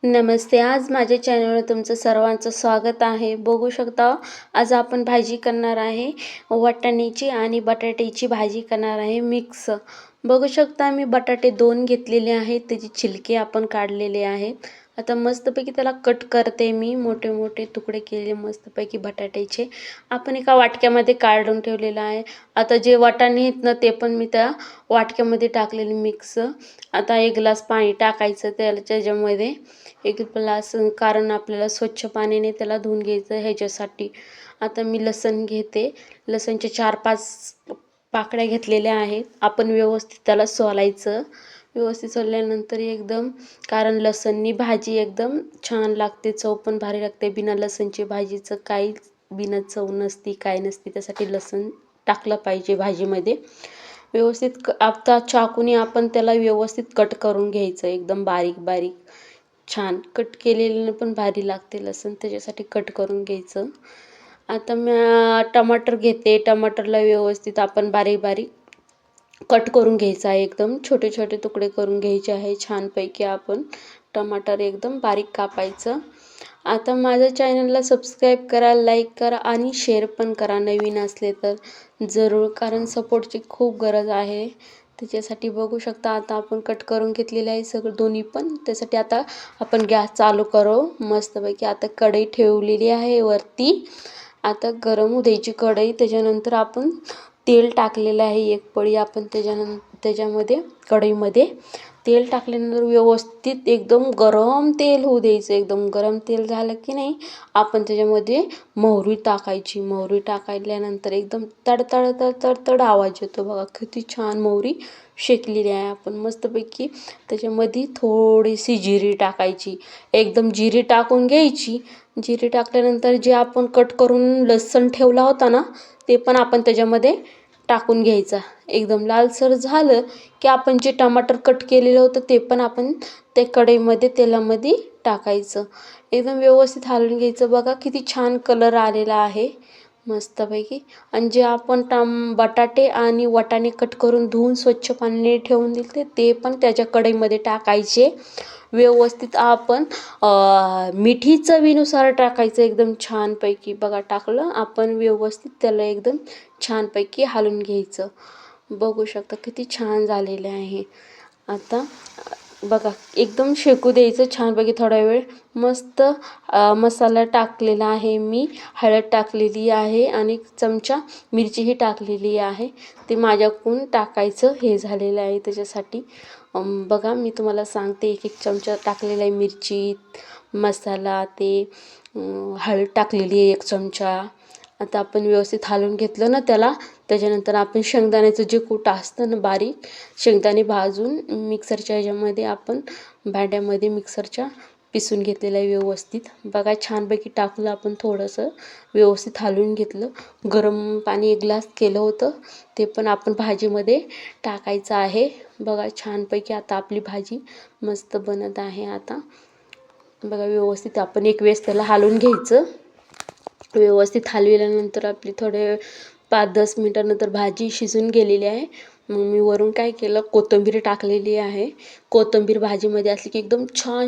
नमस्ते. आज माझ्या चॅनलवर तुमचं सर्वांचं स्वागत आहे. बघू शकता आज आपण भाजी करणार आहे. वाटाण्याची आणि बटाट्याची भाजी करणार आहे मिक्स. बघू शकता मी बटाटे 2 घेतलेले आहेत. त्याची छिलके आपण काढलेले आहेत. आता मस्तपैकी त्याला कट करते मी. मोठे मोठे तुकडे केले मस्तपैकी बटाट्याचे. आपण एका वाटक्यामध्ये काढून ठेवलेलं आहे. आता जे वाटाणे आहेत ना ते पण मी त्या वाटक्यामध्ये टाकलेले मिक्स. आता 1 ग्लास पाणी टाकायचं त्याच्यामध्ये. 1 ग्लास, कारण आपल्याला स्वच्छ पाण्याने त्याला धुवून घ्यायचं ह्याच्यासाठी. आता मी लसूण घेते. लसूणच्या 4-5 पाकळ्या घेतलेल्या आहेत. आपण व्यवस्थित त्याला सोलायचं. व्यवस्थित सोलल्यानंतर एकदम, कारण लसूणनी भाजी एकदम छान लागते, चव पण भारी लागते. बिना लसूणची भाजीचं काहीच बिना चव नसती, काय नसती. त्यासाठी लसूण टाकलं पाहिजे भाजीमध्ये. व्यवस्थित आता चाकूने आपण त्याला व्यवस्थित कट करून घ्यायचं, एकदम बारीक बारीक. छान कट केलेलं पण भारी लागते लसूण, त्याच्यासाठी कट करून घ्यायचं. आता मी टमाटर घेते. टमाटरला व्यवस्थित आपण बारीक बारीक कट करून घ्यायचं आहे. एकदम छोटे छोटे तुकडे करून घ्यायचे आहे. छानपैकी आपण टमाटर एकदम बारीक कापायचं. आता माझ्या चॅनलला सबस्क्राईब करा, लाईक करा आणि शेअर पण करा नवीन असले तर जरूर, कारण सपोर्टची खूप गरज आहे. त्याच्यासाठी बघू शकता आता आपण कट करून घेतलेलं आहे सगळं दोन्ही पण. त्यासाठी आता आपण गॅस चालू करू मस्तपैकी. आता कढई ठेवलेली आहे वरती. आता गरम होऊ द्यायची कढई. त्याच्यानंतर आपण तेल टाकलेलं आहे 1 पळी. आपण त्याच्यामध्ये कढईमध्ये तेल टाकल्यानंतर व्यवस्थित एकदम गरम तेल होऊ द्यायचं. एकदम गरम तेल झालं की नाही आपण त्याच्यामध्ये मोहरी टाकायची. मोहरी टाकल्यानंतर एकदम तडतड तडतड आवाज येतो बघा. किती छान मोहरी शेकलेली आहे. आपण मस्तपैकी त्याच्यामध्ये थोडीशी जिरी टाकायची. एकदम जिरी टाकून घ्यायची. जिरी टाकल्यानंतर जे आपण कट करून लसूण ठेवला होता ना ते पण आपण त्याच्यामध्ये टाकून घ्यायचा. एकदम लालसर झालं की आपण जे टमाटर कट केलेलं होतं ते पण आपण त्या कढईमध्ये तेलामध्ये टाकायचं. एकदम व्यवस्थित हलवून घ्यायचं. बघा किती छान कलर आलेला आहे मस्तपैकी. आणि जे आपण बटाटे आणि वाटाणे कट करून धुवून स्वच्छ पाण्याने ठेवून दिले ते पण त्याच्या कढईमध्ये टाकायचे. व्यवस्थित आपण मिठी चवीनुसार टाकायचं एकदम छानपैकी. बघा टाकलं आपण व्यवस्थित. त्याला एकदम छानपैकी हलवून घ्यायचं. बघू शकता किती छान झालेले आहे. आता बघा एकदम शेकू द्यायचं छानपैकी थोडा वेळ. मस्त मसाला टाकलेला आहे मी. हळद टाकलेली आहे आणि चमचा मिरचीही टाकलेली आहे. ते माझ्याकडून टाकायचं हे झालेलं आहे. त्याच्यासाठी बघा मी तुम्हाला सांगते. 1-1 चमचा टाकलेला आहे मिरची, मसाला, ते हळद टाकलेली आहे 1 चमचा. आता आपण व्यवस्थित हलवून घेतलं ना त्याला. त्याच्यानंतर आपण शेंगदाण्याचं जे कूट असतं ना बारीक, शेंगदाणे भाजून मिक्सरच्या ह्याच्यामध्ये आपण भांड्यामध्ये मिक्सरच्या पिसून घेतलेलं आहे व्यवस्थित. बघा छानपैकी टाकलं आपण. थोडंसं व्यवस्थित हलवून घेतलं. गरम पाणी 1 ग्लास केलं होतं ते पण आपण भाजीमध्ये टाकायचं आहे. बघा छानपैकी आता आपली भाजी मस्त बनत आहे. आता बघा व्यवस्थित आपण 1 वेळेस त्याला हलवून घ्यायचं. व्यवस्थित हलविल्यानंतर आपली थोडे 5-10 मिनिटानंतर भाजी शिजून गेलेली आहे. मग मी वरून काय केलं, कोथिंबीर टाकलेली आहे. कोथिंबीर भाजीमध्ये असली की एकदम छान